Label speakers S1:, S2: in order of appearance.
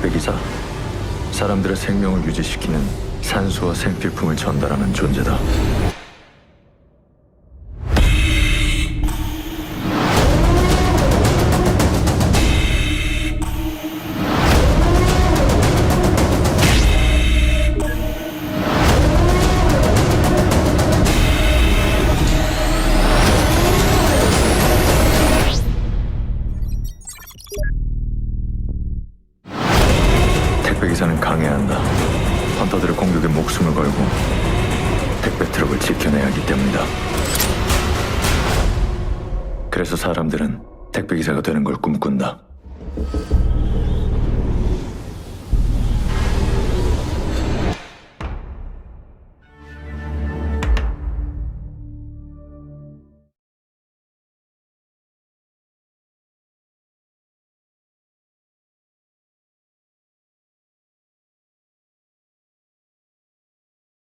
S1: 택배기사, 사람들의 생명을 유지시키는 산소와 생필품을 전달하는 존재다. 택배기사는 강해야 한다. 헌터들의 공격에 목숨을 걸고 택배 트럭을 지켜내야 하기 때문이다. 그래서 사람들은 택배기사가 되는 걸 꿈꾼다.